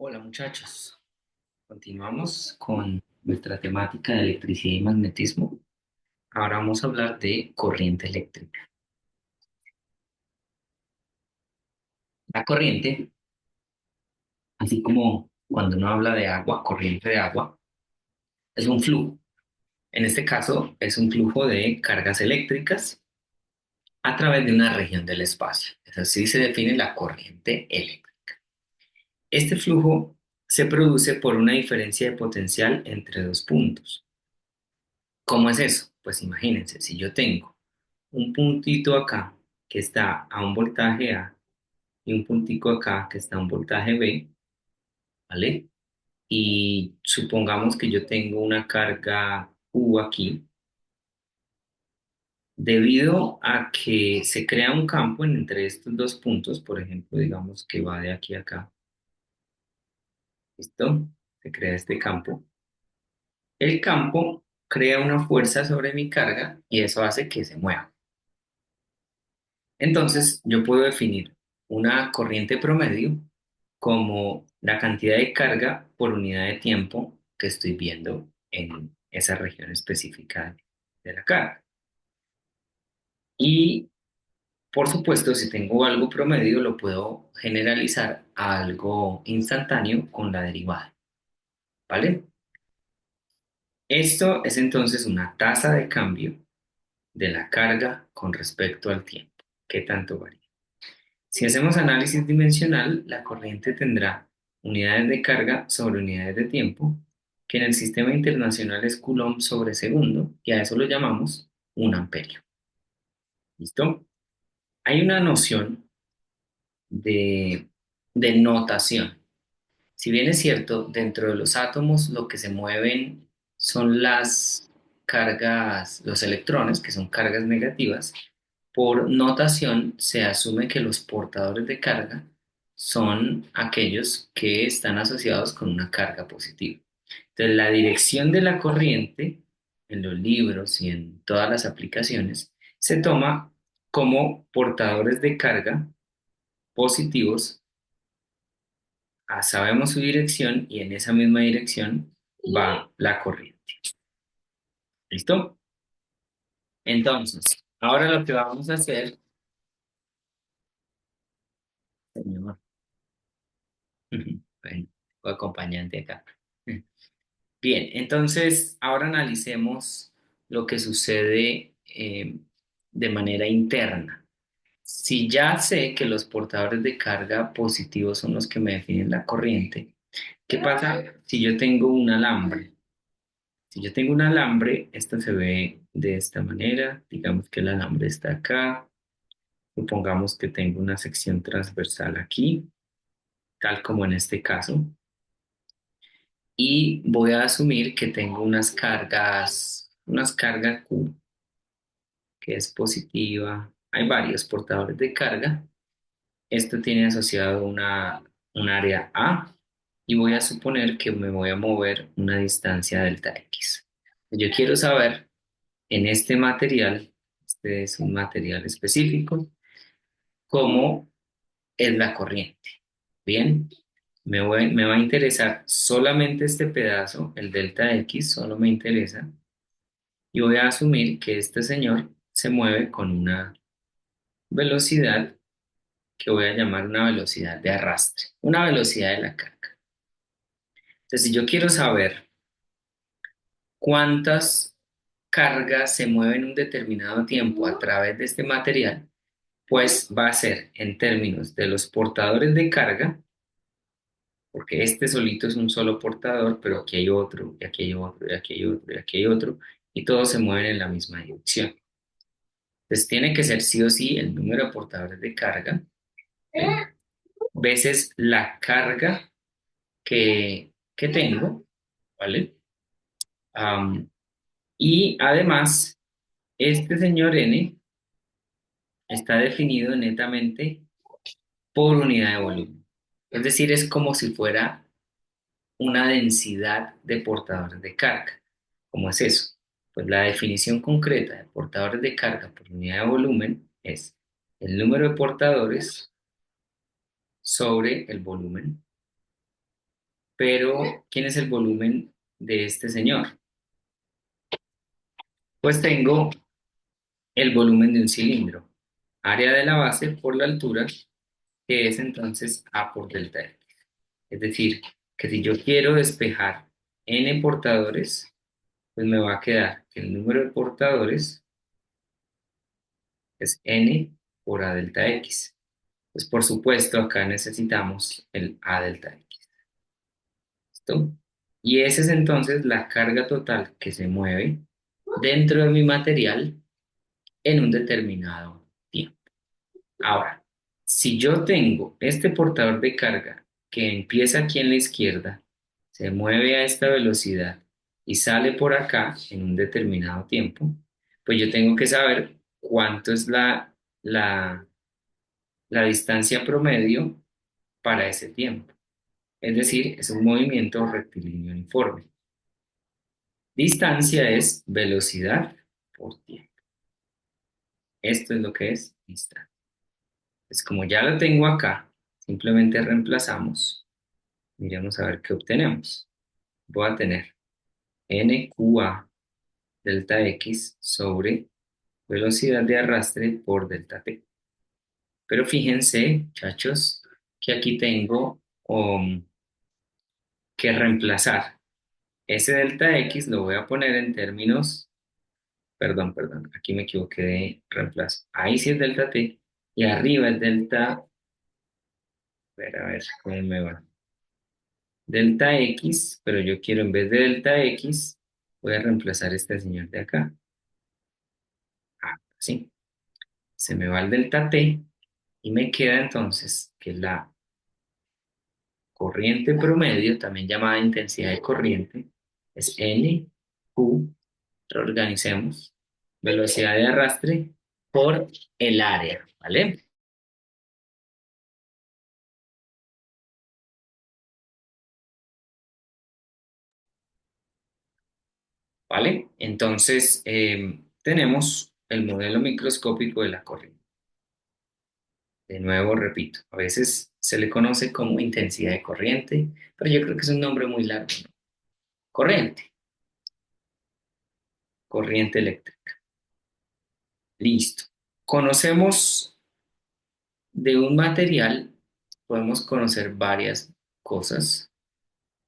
Hola muchachos, continuamos con nuestra temática de electricidad y magnetismo. Ahora vamos a hablar de corriente eléctrica. La corriente, así como cuando uno habla de agua, corriente de agua, es un flujo. En este caso, es un flujo de cargas eléctricas a través de una región del espacio. Es así se define la corriente eléctrica. Este flujo se produce por una diferencia de potencial entre dos puntos. ¿Cómo es eso? Pues imagínense, si yo tengo un puntito acá que está a un voltaje A y un puntico acá que está a un voltaje B, ¿vale? Y supongamos que yo tengo una carga Q aquí, debido a que se crea un campo entre estos dos puntos, por ejemplo, digamos que va de aquí a acá, ¿listo? Se crea este campo. El campo crea una fuerza sobre mi carga y eso hace que se mueva. Entonces, yo puedo definir una corriente promedio como la cantidad de carga por unidad de tiempo que estoy viendo en esa región específica de la carga. Y, por supuesto, si tengo algo promedio, lo puedo generalizar a algo instantáneo con la derivada, ¿vale? Esto es entonces una tasa de cambio de la carga con respecto al tiempo. ¿Qué tanto varía? Si hacemos análisis dimensional, la corriente tendrá unidades de carga sobre unidades de tiempo, que en el sistema internacional es Coulomb sobre segundo, y a eso lo llamamos un amperio. ¿Listo? Hay una noción de, de notación. Si bien es cierto, dentro de los átomos lo que se mueven son las cargas, los electrones, que son cargas negativas, por notación se asume que los portadores de carga son aquellos que están asociados con una carga positiva. Entonces, la dirección de la corriente en los libros y en todas las aplicaciones se toma como portadores de carga positivos. Sabemos su dirección y en esa misma dirección va la corriente. ¿Listo? Entonces, ahora lo que vamos a hacer, señor, bueno, acompañante acá. Bien, entonces ahora analicemos lo que sucede de manera interna. Si ya sé que los portadores de carga positivos son los que me definen la corriente, ¿qué pasa si yo tengo un alambre? Si yo tengo un alambre, esto se ve de esta manera. Digamos que el alambre está acá. Supongamos que tengo una sección transversal aquí, tal como en este caso. Y voy a asumir que tengo unas cargas Q, que es positiva. Hay varios portadores de carga. Esto tiene asociado un área A y voy a suponer que me voy a mover una distancia delta X. Yo quiero saber en este material, este es un material específico, cómo es la corriente. Bien, me va a interesar solamente este pedazo, el delta X, solo me interesa, y voy a asumir que este señor se mueve con una velocidad que voy a llamar una velocidad de arrastre, una velocidad de la carga. Entonces, si yo quiero saber cuántas cargas se mueven en un determinado tiempo a través de este material, pues va a ser en términos de los portadores de carga, porque este solito es un solo portador, pero aquí hay otro, y aquí hay otro, y aquí hay otro, y aquí hay otro, y todos se mueven en la misma dirección. Entonces tiene que ser sí o sí el número de portadores de carga, ¿sí? Veces la carga que tengo, ¿vale? Am, y además, este señor N está definido netamente por unidad de volumen. Es decir, es como si fuera una densidad de portadores de carga. ¿Cómo es eso? Pues la definición concreta de portadores de carga por unidad de volumen es el número de portadores sobre el volumen Pero, ¿quién es el volumen de este señor? Pues tengo el volumen de un cilindro, área de la base por la altura, que es entonces A por delta X. Es decir, que si yo quiero despejar n portadores, pues me va a quedar que el número de portadores es n por A delta X. Pues por supuesto, acá necesitamos el A delta X. ¿Listo? Y esa es entonces la carga total que se mueve dentro de mi material en un determinado tiempo. Ahora, si yo tengo este portador de carga que empieza aquí en la izquierda, se mueve a esta velocidad y sale por acá en un determinado tiempo, pues yo tengo que saber cuánto es la, la distancia promedio para ese tiempo. Es decir, es un movimiento rectilíneo uniforme. Distancia es velocidad por tiempo. Esto es lo que es distancia. Pues como ya lo tengo acá, simplemente reemplazamos. Miremos a ver qué obtenemos. Voy a tener NQA delta X sobre velocidad de arrastre por delta T. Pero fíjense, muchachos, que aquí tengo que reemplazar. Ese delta X lo voy a poner en términos, perdón, aquí me equivoqué de reemplazo. Ahí sí es delta T y arriba es delta, a ver cómo me va. Delta X, pero yo quiero en vez de delta X, voy a reemplazar este señor de acá. Ah, sí. Se me va el delta T y me queda entonces que la corriente promedio, también llamada intensidad de corriente, es N, Q, reorganicemos, velocidad de arrastre por el área, ¿vale? ¿Vale? Entonces, tenemos el modelo microscópico de la corriente. De nuevo, repito, a veces se le conoce como intensidad de corriente, pero yo creo que es un nombre muy largo, ¿no? Corriente, corriente eléctrica. Listo. Conocemos de un material, podemos conocer varias cosas.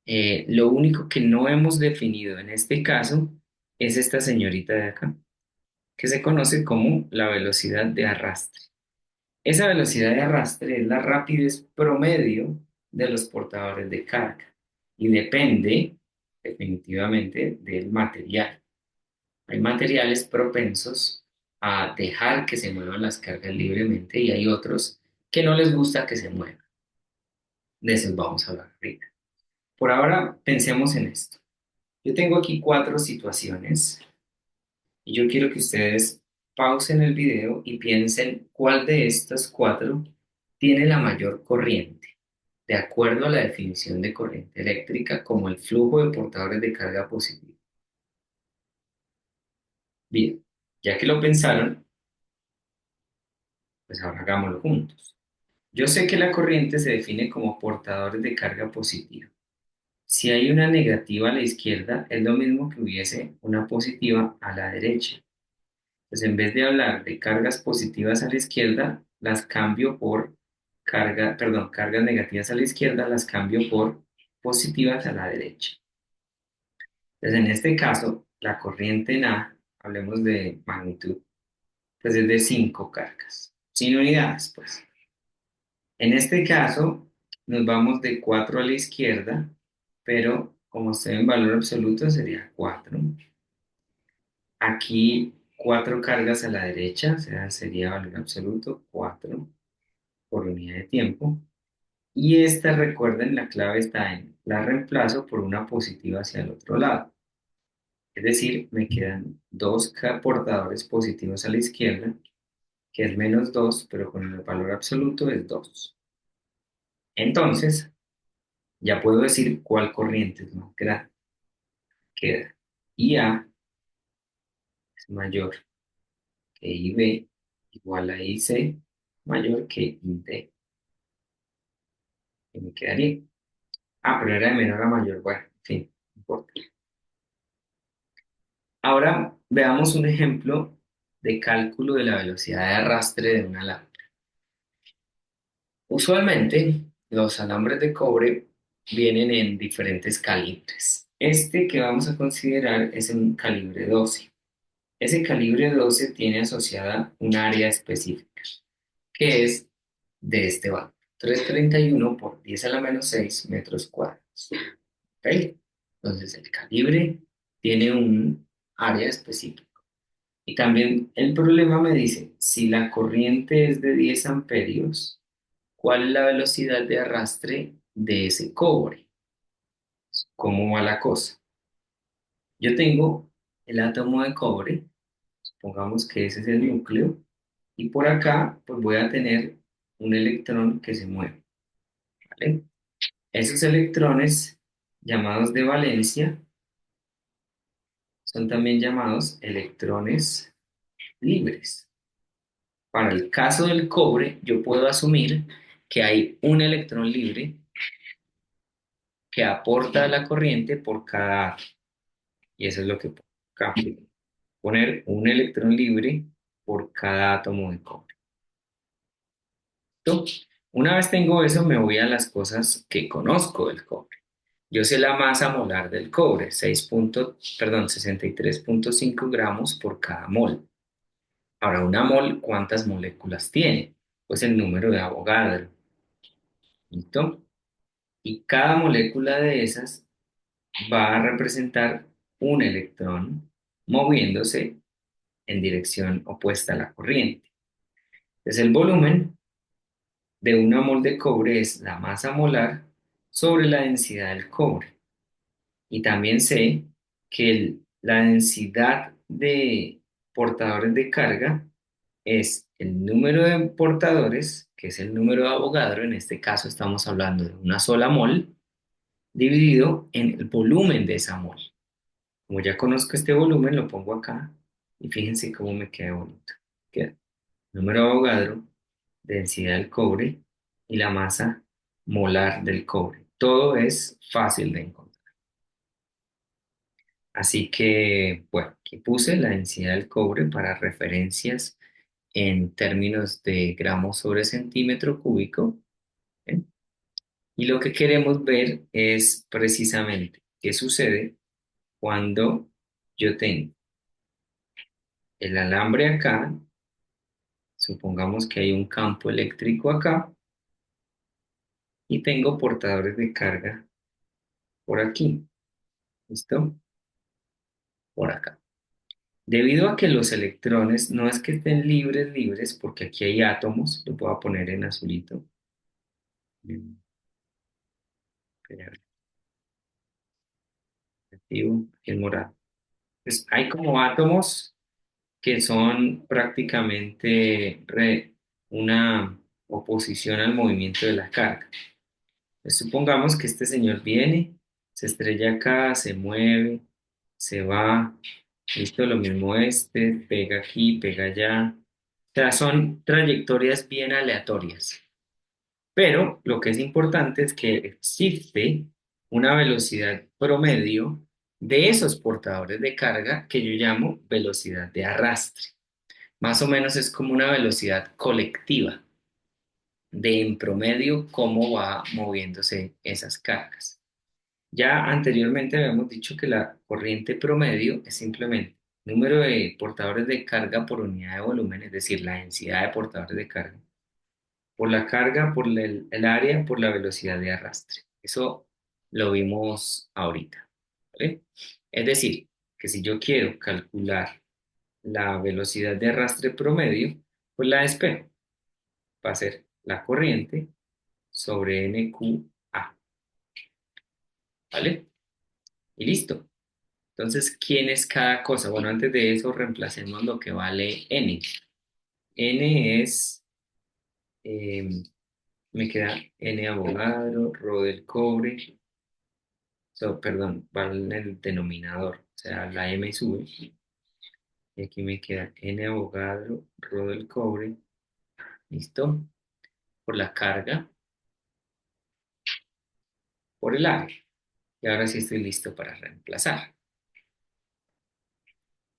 Lo único que no hemos definido en este caso es esta señorita de acá, que se conoce como la velocidad de arrastre. Esa velocidad de arrastre es la rapidez promedio de los portadores de carga y depende definitivamente del material. Hay materiales propensos a dejar que se muevan las cargas libremente y hay otros que no les gusta que se muevan. De esos vamos a hablar ahorita. Por ahora, pensemos en esto. Yo tengo aquí cuatro situaciones y yo quiero que ustedes pausen el video y piensen cuál de estas cuatro tiene la mayor corriente, de acuerdo a la definición de corriente eléctrica como el flujo de portadores de carga positiva. Bien, ya que lo pensaron, pues ahora hagámoslo juntos. Yo sé que la corriente se define como portadores de carga positiva. Si hay una negativa a la izquierda, es lo mismo que hubiese una positiva a la derecha. Pues en vez de hablar de cargas positivas a la izquierda, las cambio por cargas negativas a la izquierda, las cambio por positivas a la derecha. Entonces, en este caso, la corriente en A, hablemos de magnitud, pues es de 5 cargas, sin unidades, pues. En este caso, nos vamos de 4 a la izquierda, pero como está en valor absoluto sería 4. Aquí 4 cargas a la derecha, o sea, sería valor absoluto 4 por unidad de tiempo. Y esta, recuerden, la clave está en la reemplazo por una positiva hacia el otro lado. Es decir, me quedan dos portadores positivos a la izquierda, que es menos 2, pero con el valor absoluto es 2. Entonces, ya puedo decir cuál corriente es más grande. Queda IA es mayor que IB igual a IC mayor que ID. Y me quedaría. Ah, pero era de menor a mayor. Bueno, sí, no importa. Ahora veamos un ejemplo de cálculo de la velocidad de arrastre de una lámpara. Usualmente, los alambres de cobre vienen en diferentes calibres. Este que vamos a considerar es un calibre 12. Ese calibre 12 tiene asociada un área específica, que es de este valor, 331 por 10 a la menos 6 metros cuadrados. ¿Ok? Entonces, el calibre tiene un área específica. Y también el problema me dice, si la corriente es de 10 amperios, ¿cuál es la velocidad de arrastre de ese cobre? ¿Cómo va la cosa? Yo tengo el átomo de cobre, supongamos que ese es el núcleo, y por acá pues voy a tener un electrón que se mueve, ¿vale? Esos electrones llamados de valencia son también llamados electrones libres. Para el caso del cobre, yo puedo asumir que hay un electrón libre que aporta a la corriente por cada átomo. Y eso es lo que pongo acá. Poner un electrón libre por cada átomo de cobre. ¿Listo? Una vez tengo eso, me voy a las cosas que conozco del cobre. Yo sé la masa molar del cobre, 63,5 gramos por cada mol. Ahora, una mol, ¿cuántas moléculas tiene? Pues el número de Avogadro. ¿Listo? Y cada molécula de esas va a representar un electrón moviéndose en dirección opuesta a la corriente. Entonces, el volumen de una mol de cobre es la masa molar sobre la densidad del cobre. Y también sé que la densidad de portadores de carga es el número de portadores, que es el número de Avogadro, en este caso estamos hablando de una sola mol, dividido en el volumen de esa mol. Como ya conozco este volumen, lo pongo acá y fíjense cómo me queda bonito. Queda número de Avogadro, densidad del cobre y la masa molar del cobre. Todo es fácil de encontrar. Así que, bueno, aquí puse la densidad del cobre para referencias en términos de gramos sobre centímetro cúbico. ¿Eh? Y lo que queremos ver es precisamente qué sucede cuando yo tengo el alambre acá, supongamos que hay un campo eléctrico acá y tengo portadores de carga por aquí, ¿listo? Por acá. Debido a que los electrones no es que estén libres, porque aquí hay átomos, lo voy a poner en azulito, mm, negativo, en morado. Pues hay como átomos que son prácticamente una oposición al movimiento de la carga. Pues supongamos que este señor viene, se estrella acá, se mueve, se va, listo, lo mismo este, pega aquí, pega allá. O sea, son trayectorias bien aleatorias. Pero lo que es importante es que existe una velocidad promedio de esos portadores de carga que yo llamo velocidad de arrastre. Más o menos es como una velocidad colectiva de en promedio cómo va moviéndose esas cargas. Ya anteriormente habíamos dicho que la corriente promedio es simplemente número de portadores de carga por unidad de volumen, es decir, la densidad de portadores de carga, por la carga, por el área, por la velocidad de arrastre. Eso lo vimos ahorita, ¿vale? Es decir, que si yo quiero calcular la velocidad de arrastre promedio, pues la despejo. Va a ser la corriente sobre NQA, ¿vale? Y listo. Entonces, ¿quién es cada cosa? Bueno, antes de eso, reemplacemos lo que vale N. N es, me queda N Avogadro, Rho del cobre, perdón, vale en el denominador, o sea, la M sube. Y aquí me queda N Avogadro, Rho del cobre, ¿listo? Por la carga, por el área. Y ahora sí estoy listo para reemplazar.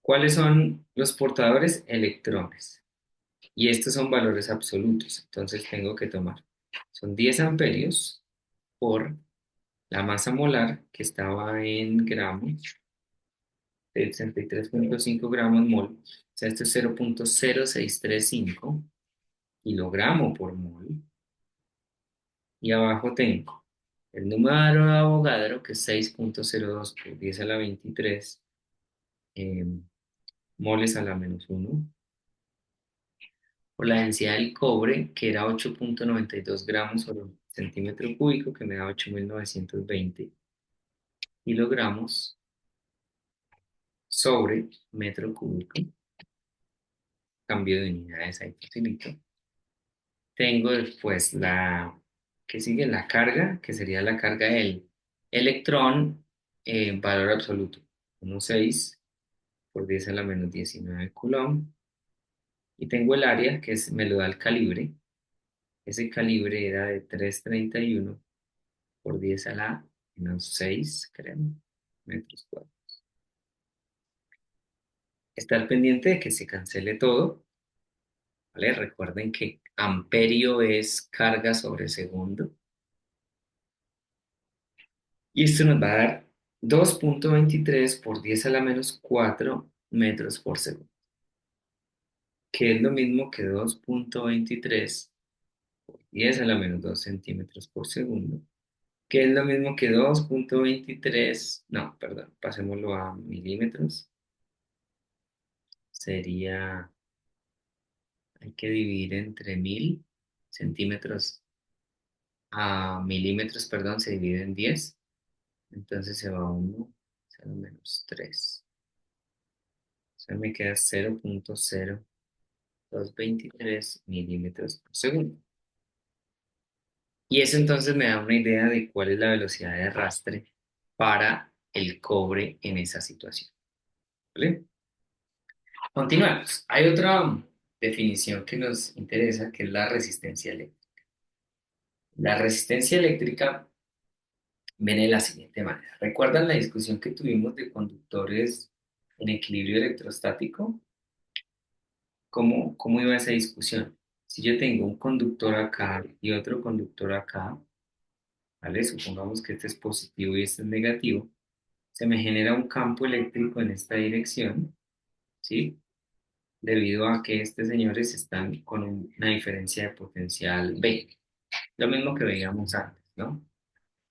¿Cuáles son los portadores? Electrones. Y estos son valores absolutos. Entonces tengo que tomar. Son 10 amperios por la masa molar que estaba en gramos, de 63,5 gramos mol. O sea, esto es 0,0635 kilogramo por mol. Y abajo tengo el número de Avogadro, que es 6,02 por 10 a la 23 eh, moles a la -1, por la densidad del cobre, que era 8,92 gramos sobre centímetro cúbico, que me da 8.920 kilogramos sobre metro cúbico. Cambio de unidades ahí facilito. Tengo después la que sigue, la carga, que sería la carga del electrón, valor absoluto, 1,6 por 10 a la -19 coulomb. Y tengo el área, me lo da el calibre. Ese calibre era de 331 por 10 a la -6, creo, metros cuadrados. Estar pendiente de que se cancele todo, ¿vale? Recuerden que amperio es carga sobre segundo. Y esto nos va a dar 2,23 por 10 a la -4 metros por segundo, que es lo mismo que 2,23 por 10 a la -2 centímetros por segundo, que es lo mismo que 2,23, no, perdón, pasémoslo a milímetros, sería, hay que dividir entre 1.000 centímetros a milímetros, perdón, se divide en 10, entonces se va 1, 0 menos 3, o sea, me queda 0,0223 milímetros por segundo. Y eso entonces me da una idea de cuál es la velocidad de arrastre para el cobre en esa situación. ¿Vale? Continuamos. Hay otra definición que nos interesa, que es la resistencia eléctrica. La resistencia eléctrica viene de la siguiente manera. ¿Recuerdan la discusión que tuvimos de conductores en equilibrio electrostático? ¿Cómo iba esa discusión? Si yo tengo un conductor acá y otro conductor acá, ¿vale? Supongamos que este es positivo y este es negativo, se me genera un campo eléctrico en esta dirección, ¿sí? Debido a que estos señores están con una diferencia de potencial B, lo mismo que veíamos antes, ¿no?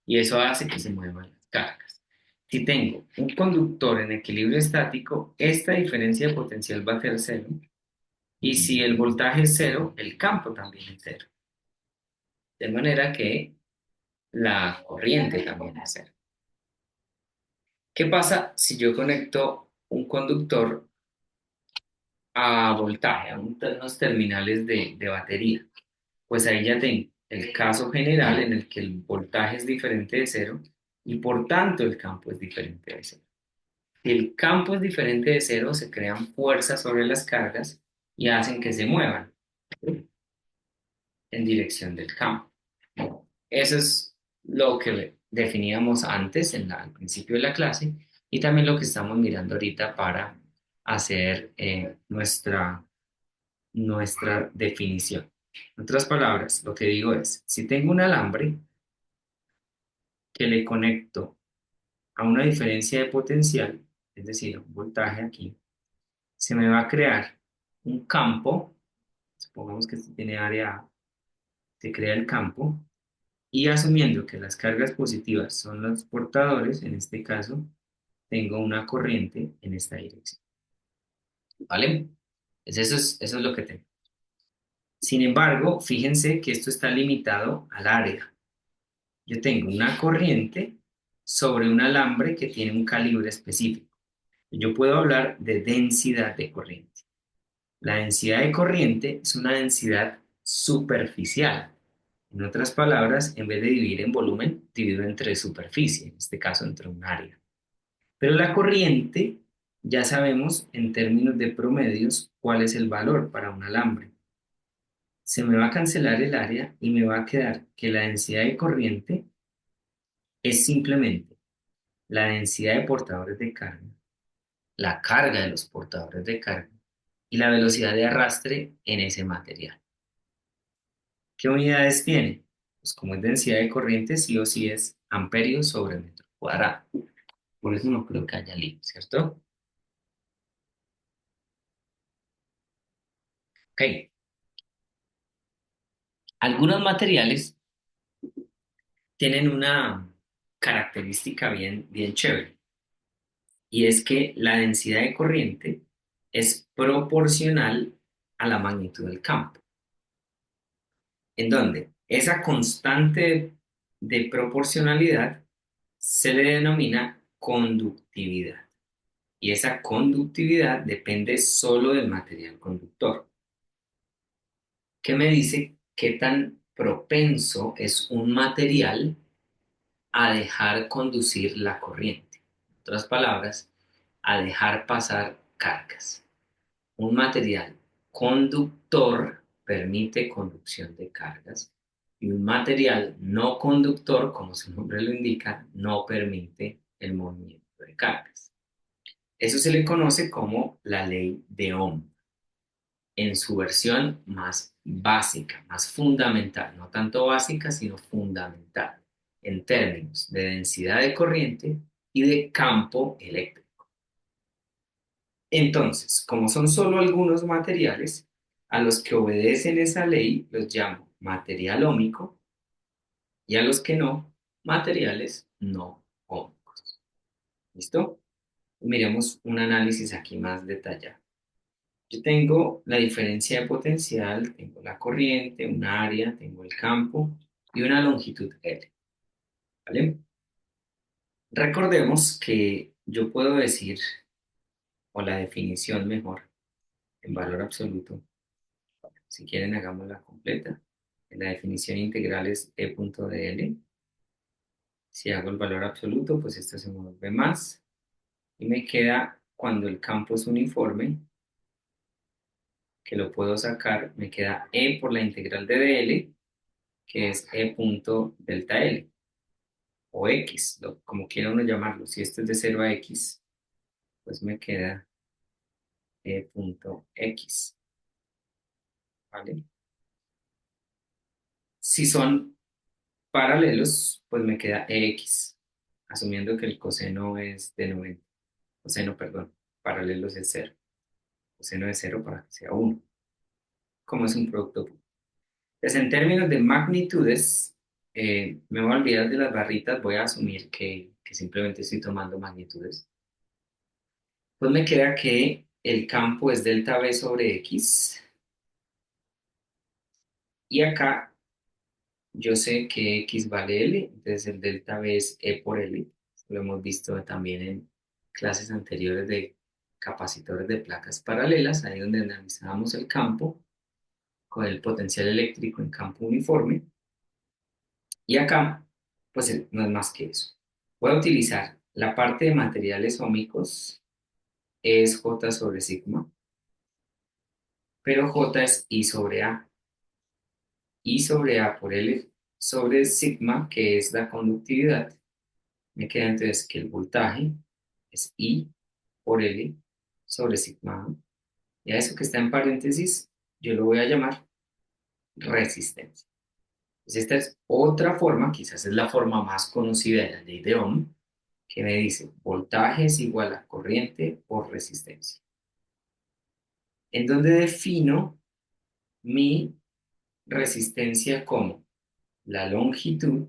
Y eso hace que se muevan las cargas. Si tengo un conductor en equilibrio estático, esta diferencia de potencial va a ser cero, y si el voltaje es cero, el campo también es cero. De manera que la corriente también es cero. ¿Qué pasa si yo conecto un conductor a voltaje, a unos terminales de batería? Pues ahí ya tengo el caso general en el que el voltaje es diferente de cero y por tanto el campo es diferente de cero. Si el campo es diferente de cero, se crean fuerzas sobre las cargas y hacen que se muevan en dirección del campo. Eso es lo que definíamos antes al principio de la clase y también lo que estamos mirando ahorita para hacer nuestra definición. En otras palabras, lo que digo es, si tengo un alambre que le conecto a una diferencia de potencial, es decir, un voltaje aquí, se me va a crear un campo, supongamos que este tiene área A, se crea el campo, y asumiendo que las cargas positivas son los portadores, en este caso, tengo una corriente en esta dirección. ¿Vale? Pues eso es lo que tengo. Sin embargo, fíjense que esto está limitado al área. Yo tengo una corriente sobre un alambre que tiene un calibre específico. Yo puedo hablar de densidad de corriente. La densidad de corriente es una densidad superficial. En otras palabras, en vez de dividir en volumen, divido entre superficie, en este caso entre un área. Pero la corriente, ya sabemos en términos de promedios cuál es el valor para un alambre. Se me va a cancelar el área y me va a quedar que la densidad de corriente es simplemente la densidad de portadores de carga, la carga de los portadores de carga y la velocidad de arrastre en ese material. ¿Qué unidades tiene? Pues como es densidad de corriente, sí o sí es amperios sobre metro cuadrado. Por eso no creo que haya lío, ¿cierto? Ok. Algunos materiales tienen una característica bien chévere, y es que la densidad de corriente es proporcional a la magnitud del campo, en donde esa constante de proporcionalidad se le denomina conductividad, y esa conductividad depende solo del material conductor. ¿Qué me dice qué tan propenso es un material a dejar conducir la corriente? En otras palabras, a dejar pasar cargas. Un material conductor permite conducción de cargas y un material no conductor, como su nombre lo indica, no permite el movimiento de cargas. Eso se le conoce como la ley de Ohm, en su versión más básica, más fundamental, no tanto básica, sino fundamental, en términos de densidad de corriente y de campo eléctrico. Entonces, como son solo algunos materiales, a los que obedecen esa ley los llamo material ómico y a los que no, materiales no ómicos. ¿Listo? Miremos un análisis aquí más detallado. Yo tengo la diferencia de potencial, tengo la corriente, un área, tengo el campo y una longitud L, ¿vale? Recordemos que yo puedo decir, o la definición mejor, en valor absoluto, si quieren hagámosla completa. La definición integral es E punto de L. Si hago el valor absoluto, pues esto se vuelve más y me queda, cuando el campo es uniforme, que lo puedo sacar, me queda E por la integral de dl, que es E punto delta L, o X, como quiera uno llamarlo. Si esto es de 0 a X, pues me queda E punto X, ¿vale? Si son paralelos, pues me queda EX, asumiendo que el coseno es de 90. Coseno, perdón, paralelos es 0. Coseno de 0 para que sea 1. Como es un producto puro. Pues en términos de magnitudes, me voy a olvidar de las barritas, voy a asumir que simplemente estoy tomando magnitudes. Pues me queda que el campo es delta V sobre X, y acá yo sé que X vale L, entonces el delta V es E por L. Lo hemos visto también en clases anteriores de capacitores de placas paralelas, ahí donde analizábamos el campo con el potencial eléctrico en campo uniforme. Y acá, pues no es más que eso. Voy a utilizar la parte de materiales ómicos, es J sobre sigma, pero J es I sobre A. I sobre A por L sobre sigma, que es la conductividad. Me queda entonces que el voltaje es I por L sobre sigma A. Y a eso que está en paréntesis, yo lo voy a llamar resistencia. Pues esta es otra forma, quizás es la forma más conocida de la ley de Ohm, que me dice voltaje es igual a corriente por resistencia, en donde defino mi resistencia como la longitud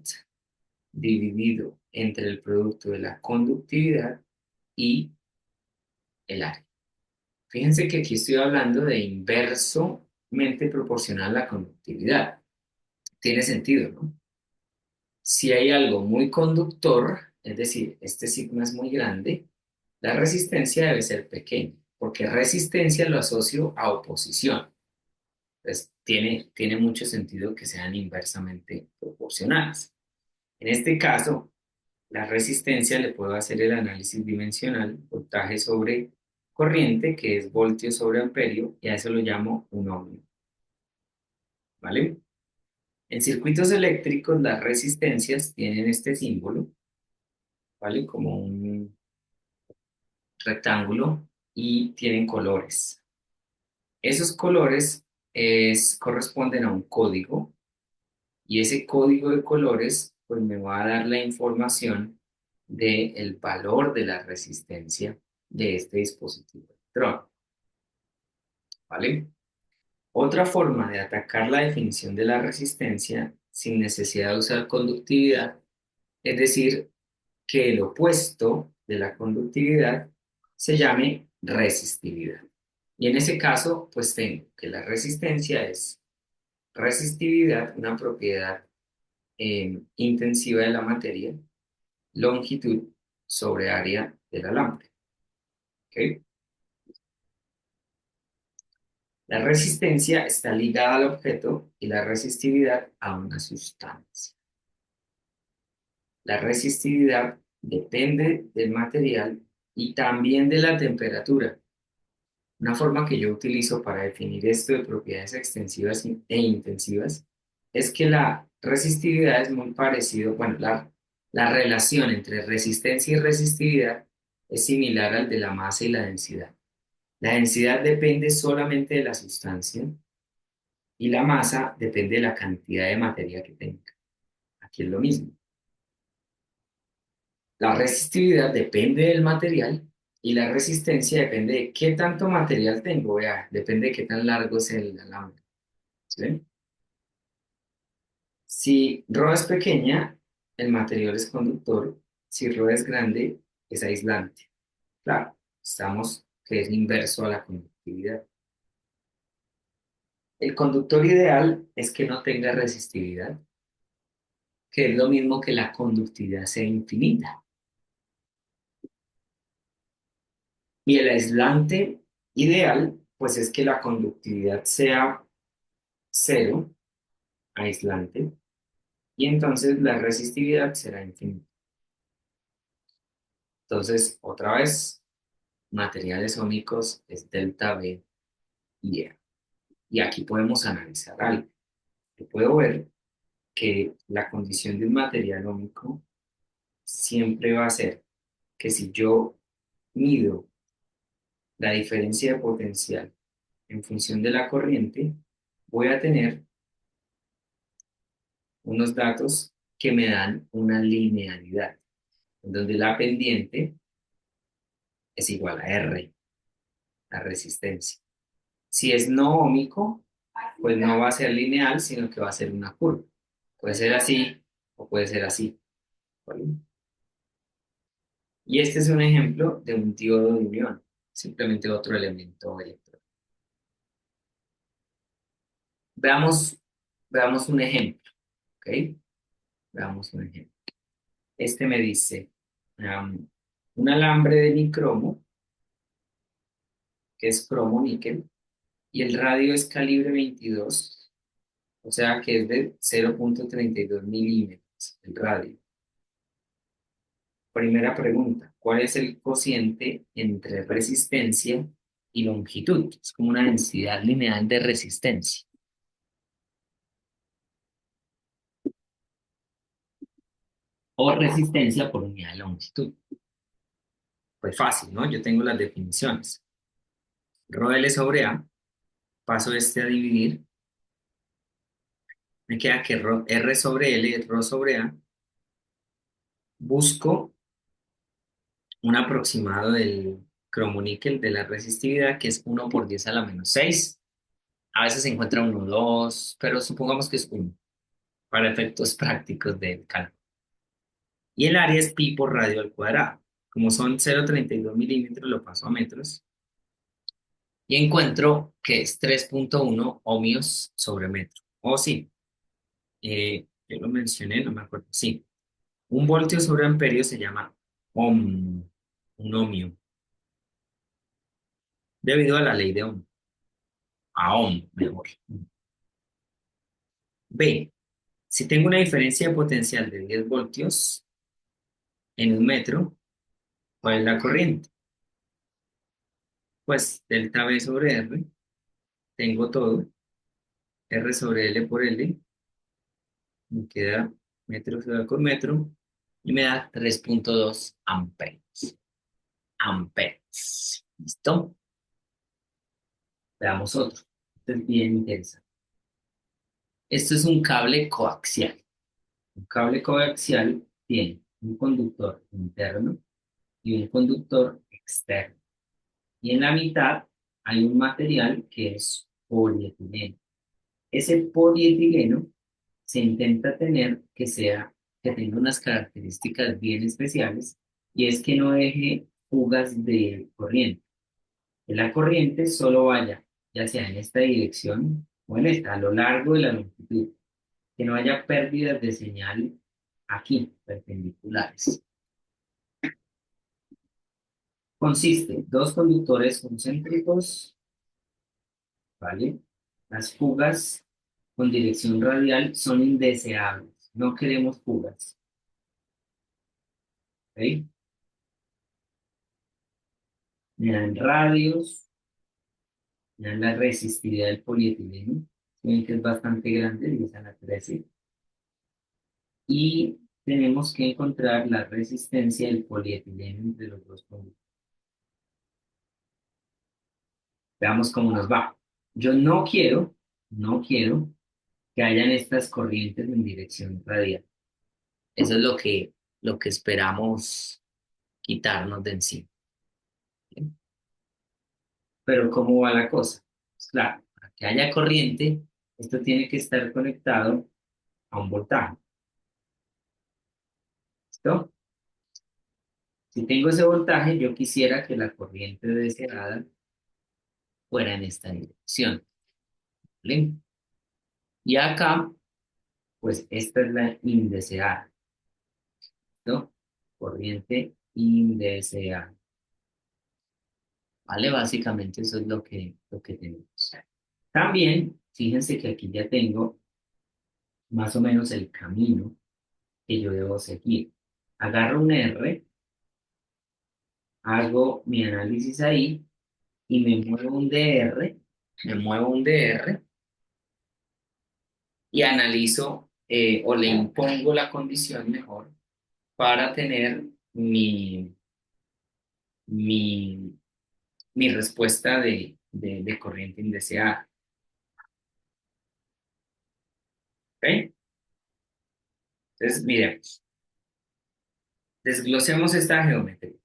dividido entre el producto de la conductividad y el área. Fíjense que aquí estoy hablando de inversamente proporcional a la conductividad. Tiene sentido, ¿no? Si hay algo muy conductor, es decir, este sigma es muy grande, la resistencia debe ser pequeña, porque resistencia lo asocio a oposición. Entonces, tiene mucho sentido que sean inversamente proporcionales. En este caso, la resistencia le puedo hacer el análisis dimensional, voltaje sobre corriente, que es voltio sobre amperio, y a eso lo llamo un ohmio, ¿vale? En circuitos eléctricos, las resistencias tienen este símbolo, ¿vale? Como un rectángulo y tienen colores. Esos colores corresponden a un código y ese código de colores pues me va a dar la información del valor de la resistencia de este dispositivo electrónico, ¿vale? Otra forma de atacar la definición de la resistencia sin necesidad de usar conductividad, es decir, que el opuesto de la conductividad se llame resistividad. Y en ese caso, pues tengo que la resistencia es resistividad, una propiedad intensiva de la materia, longitud sobre área de la lámpara. ¿Ok? La resistencia está ligada al objeto y la resistividad a una sustancia. La resistividad depende del material y también de la temperatura. Una forma que yo utilizo para definir esto de propiedades extensivas e intensivas es que la resistividad es muy parecido, bueno, la relación entre resistencia y resistividad es similar al de la masa y la densidad. La densidad depende solamente de la sustancia y la masa depende de la cantidad de materia que tenga. Aquí es lo mismo. La resistividad depende del material y la resistencia depende de qué tanto material tengo. Vea, depende de qué tan largo es el alambre. ¿Sí? Si ρ es pequeña, el material es conductor. Si ρ es grande, es aislante. Claro, estamos que es inverso a la conductividad. El conductor ideal es que no tenga resistividad, que es lo mismo que la conductividad sea infinita. Y el aislante ideal, pues es que la conductividad sea cero, aislante, y entonces la resistividad será infinita. Entonces, otra vez, materiales ómicos es delta V y E. Y aquí podemos analizar algo. Yo puedo ver que la condición de un material ómico siempre va a ser que si yo mido la diferencia de potencial en función de la corriente, voy a tener unos datos que me dan una linealidad, en donde la pendiente es igual a R, la resistencia. Si es no ómico, pues no va a ser lineal, sino que va a ser una curva. Puede ser así o puede ser así, ¿vale? Y este es un ejemplo de un diodo de unión, simplemente otro elemento electrónico. Veamos, veamos un ejemplo, ¿ok? Veamos un ejemplo. Este me dice un alambre de nicromo, que es cromo níquel, y el radio es calibre 22, o sea que es de 0,32 milímetros el radio. Primera pregunta, ¿cuál es el cociente entre resistencia y longitud? Es como una densidad lineal de resistencia. O resistencia por unidad de longitud. Pues fácil, ¿no? Yo tengo las definiciones. Rho L sobre A, paso este a dividir, me queda que R sobre L es Rho sobre A, busco un aproximado del cromoníquel de la resistividad, que es 1 por 10 a la menos 6. A veces se encuentra 1, 2, pero supongamos que es 1 para efectos prácticos del cálculo. Y el área es pi por radio al cuadrado. Como son 0,32 milímetros, lo paso a metros. Y encuentro que es 3,1 ohmios sobre metro. O sí, yo lo mencioné, no me acuerdo. Sí, un voltio sobre amperio se llama ohm, un ohmio, debido a la ley de Ohm, a Ohm, mejor. B, si tengo una diferencia de potencial de 10 voltios en un metro, ¿cuál es la corriente? Pues delta V sobre R, tengo todo, R sobre L por L, me queda metro sobre con metro, y me da 3,2 amperes. Amperes. ¿Listo? Veamos otro. Este es bien interesante. Esto es un cable coaxial. Un cable coaxial tiene un conductor interno y un conductor externo. Y en la mitad hay un material que es polietileno. Ese polietileno se intenta tener que tenga unas características bien especiales y es que no deje fugas de corriente. Que la corriente solo vaya, ya sea en esta dirección o en esta, a lo largo de la longitud. Que no haya pérdidas de señal aquí, perpendiculares. Consiste dos conductores concéntricos, ¿vale? Las fugas con dirección radial son indeseables. No queremos fugas, ¿ok? Me dan radios, me dan la resistividad del polietileno, ven que es bastante grande, 10 a la 13, y tenemos que encontrar la resistencia del polietileno entre los dos conductores. Veamos cómo nos va. Yo no quiero que hayan estas corrientes en dirección radial. Eso es lo que esperamos quitarnos de encima. ¿Sí? Pero ¿cómo va la cosa? Pues claro, para que haya corriente, esto tiene que estar conectado a un voltaje. ¿Listo? Si tengo ese voltaje, yo quisiera que la corriente deseada fuera en esta dirección. ¿Vale? Y acá, pues esta es la indeseada. ¿No? Corriente indeseada. ¿Vale? Básicamente eso es lo que tenemos. También, fíjense que aquí ya tengo más o menos el camino que yo debo seguir. Agarro un R, hago mi análisis ahí y me muevo un DR y analizo o le impongo la condición mejor para tener mi, mi respuesta de corriente indeseada. ¿Ok? Entonces, miremos, desglosemos esta geometría.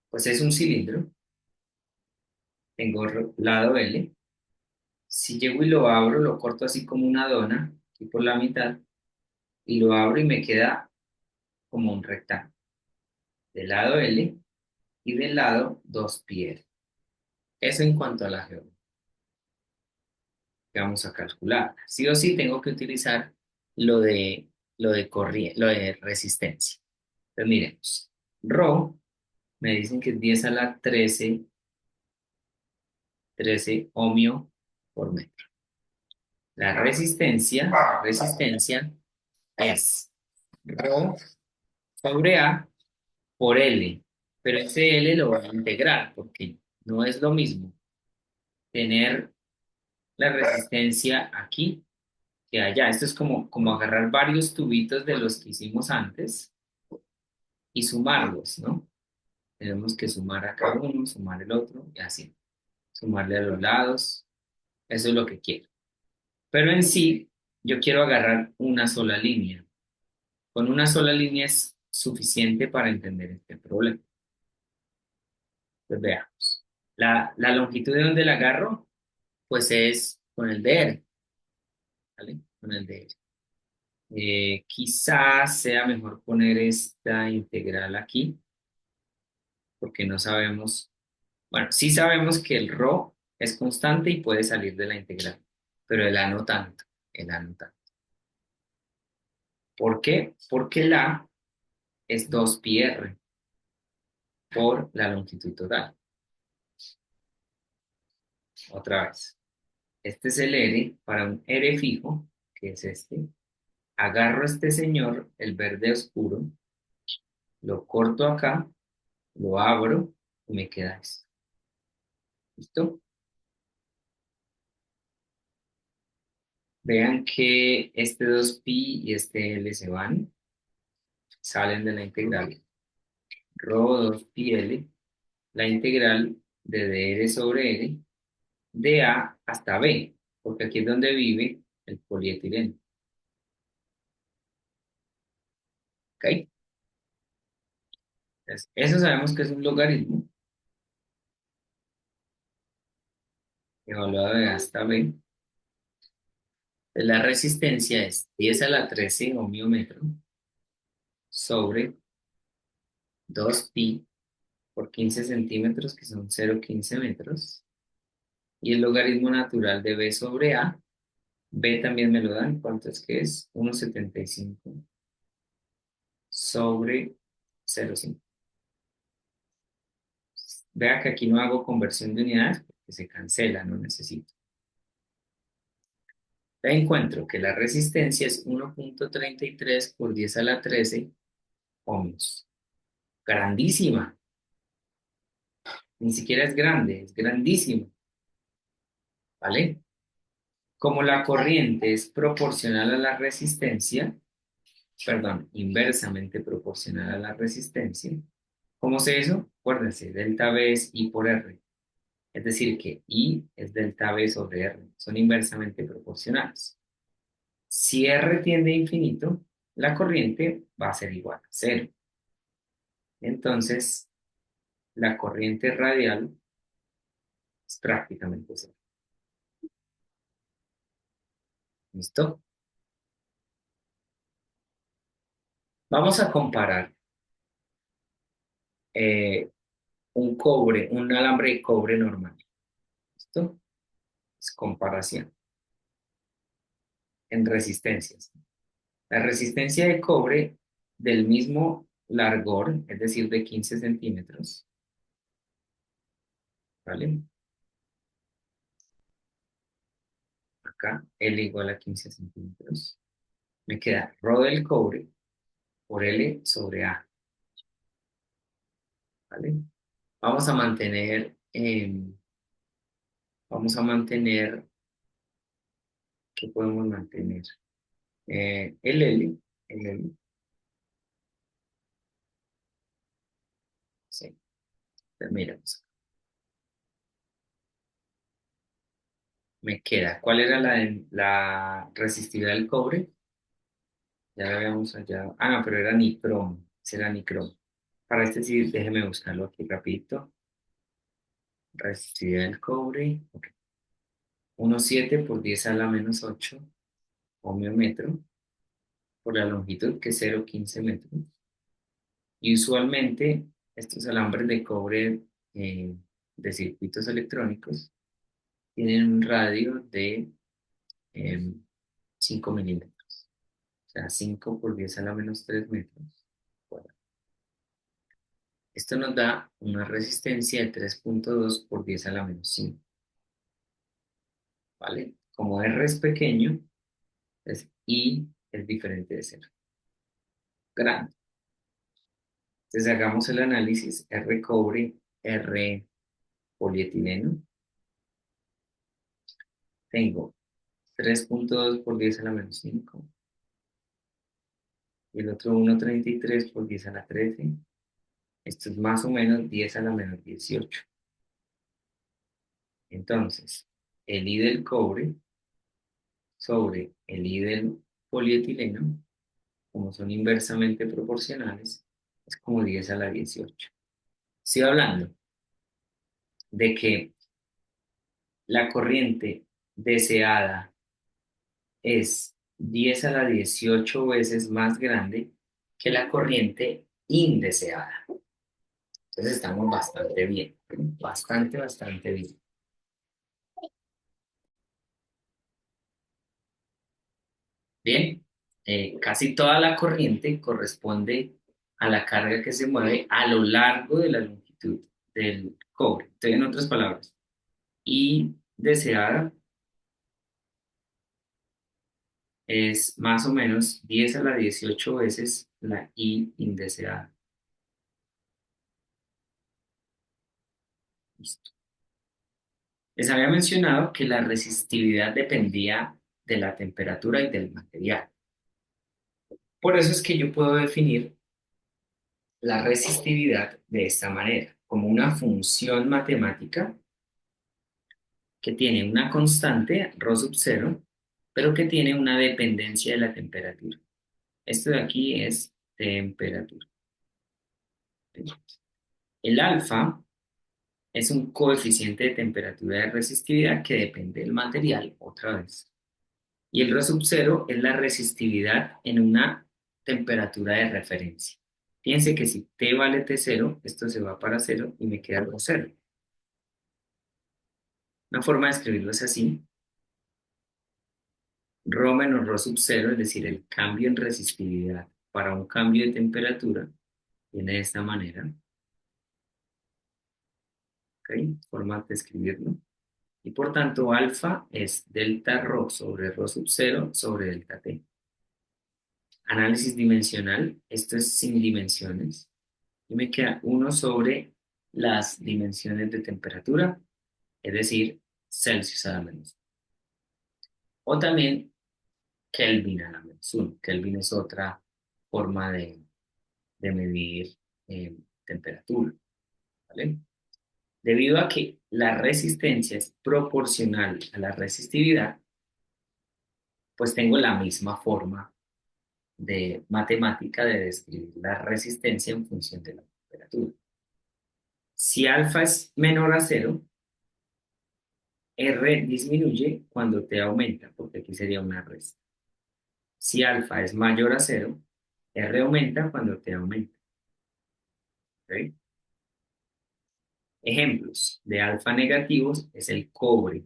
Pues es un cilindro, tengo lado L. Si llego y lo abro, lo corto así como una dona, aquí por la mitad, y lo abro y me queda como un rectángulo. Del lado L y del lado 2πr. Eso en cuanto a la geometría que vamos a calcular. Sí o sí tengo que utilizar lo de corriente, lo de resistencia. Entonces miremos. Rho me dicen que es 10 a la 13 ohmio por metro. La resistencia es Rho sobre A por L, pero ese L lo voy a integrar porque no es lo mismo tener la resistencia aquí que allá. Esto es como agarrar varios tubitos de los que hicimos antes y sumarlos, ¿no? Tenemos que sumar a cada uno, sumar el otro y así. Sumarle a los lados, eso es lo que quiero. Pero en sí, yo quiero agarrar una sola línea. Con una sola línea es suficiente para entender este problema. Pues veamos. La longitud de donde la agarro, pues es con el DR, ¿vale? Con el DR. Quizás sea mejor poner esta integral aquí, porque no sabemos, bueno, sí sabemos que el ρ es constante y puede salir de la integral, pero el A no tanto, el A no tanto. ¿Por qué? Porque el A es 2πr por la longitud total. Otra vez. Este es el R para un R fijo, que es este. Agarro a este señor, el verde oscuro, lo corto acá, lo abro y me queda esto. ¿Listo? Vean que este 2π y este L se van. salen de la integral. Rho 2 pi L, la integral de dr sobre L, de A hasta B, porque aquí es donde vive el polietileno. ¿Ok? Entonces, eso sabemos que es un logaritmo evaluado de A hasta B. La resistencia es 10 a la 13 ohmiómetro sobre 2pi por 15 centímetros, que son 0,15 metros. Y el logaritmo natural de B sobre A, B también me lo dan, ¿cuánto es que es? 1,75 sobre 0,5. Vea que aquí no hago conversión de unidades porque se cancela, no necesito. Ya encuentro que la resistencia es 1,33 por 10 a la 13 ohmios. Grandísima. Ni siquiera es grande, es grandísima. ¿Vale? Como la corriente es proporcional a la resistencia, perdón, inversamente proporcional a la resistencia, ¿cómo sé eso? Acuérdense, delta V es I por R. Es decir, que I es delta V sobre R. Son inversamente proporcionales. Si R tiende a infinito, la corriente va a ser igual a cero. Entonces, la corriente radial es prácticamente cero. ¿Listo? Vamos a comparar eh, un alambre de cobre normal. ¿Listo? Es comparación en resistencias. La resistencia de cobre del mismo largor, es decir, de 15 centímetros, ¿vale? Acá, L igual a 15 centímetros. Me queda ρ del cobre por L sobre A, ¿vale? Vamos a mantener, ¿qué podemos mantener? el L, sí, pues miramos. Me queda, ¿cuál era la resistividad del cobre? Ya la habíamos hallado. Ah, no, pero era nicromo. Ese era nicromo. Para este sí, déjeme buscarlo aquí rapidito. Resistividad del cobre. Ok. 1,7 por 10 a la menos 8 ohmiómetro por la longitud, que es 0,15 metros. Y usualmente estos alambres de cobre de circuitos electrónicos tienen un radio de 5 milímetros. O sea, 5 por 10 a la menos 3 metros. Bueno, esto nos da una resistencia de 3,2 por 10 a la menos 5. ¿Vale? Como R es pequeño, es I es diferente de cero. Grande. Entonces hagamos el análisis R cobre, R polietileno. Tengo 3,2 por 10 a la menos 5 y el otro 1,33 por 10 a la 13. Esto es más o menos 10 a la menos 18. Entonces, el I del cobre sobre el I del polietileno, como son inversamente proporcionales, es como 10 a la 18. Estoy hablando de que la corriente deseada es 10 a la 18 veces más grande que la corriente indeseada. Entonces estamos bastante bien, bastante bien. Bien, casi toda la corriente corresponde a la carga que se mueve a lo largo de la longitud del cobre. Entonces, en otras palabras, I deseada es más o menos 10 a la 18 veces la I indeseada. Listo. Les había mencionado que la resistividad dependía de la temperatura y del material. Por eso es que yo puedo definir la resistividad de esta manera, como una función matemática que tiene una constante, ρ sub 0, pero que tiene una dependencia de la temperatura. Esto de aquí es temperatura. El alfa es un coeficiente de temperatura de resistividad que depende del material, otra vez. Y el ρ sub 0 es la resistividad en una temperatura de referencia. Fíjense que si T vale T0, esto se va para 0 y me queda algo 0. Una forma de escribirlo es así. Rho menos Rho sub 0, es decir, el cambio en resistividad para un cambio de temperatura, viene de esta manera. ¿Ok? Forma de escribirlo. Y por tanto, alfa es delta Rho sobre Rho sub 0 sobre delta T. Análisis dimensional, esto es sin dimensiones. Y me queda 1 sobre las dimensiones de temperatura, es decir, Celsius a la menos. O también Kelvin a la menos 1. Kelvin es otra forma de medir temperatura, ¿vale? Debido a que la resistencia es proporcional a la resistividad, pues tengo la misma forma de matemática de describir la resistencia en función de la temperatura. Si alfa es menor a cero, R disminuye cuando T aumenta, porque aquí sería una resta. Si alfa es mayor a cero, R aumenta cuando T aumenta. ¿Ok? Ejemplos de alfa negativos es el cobre.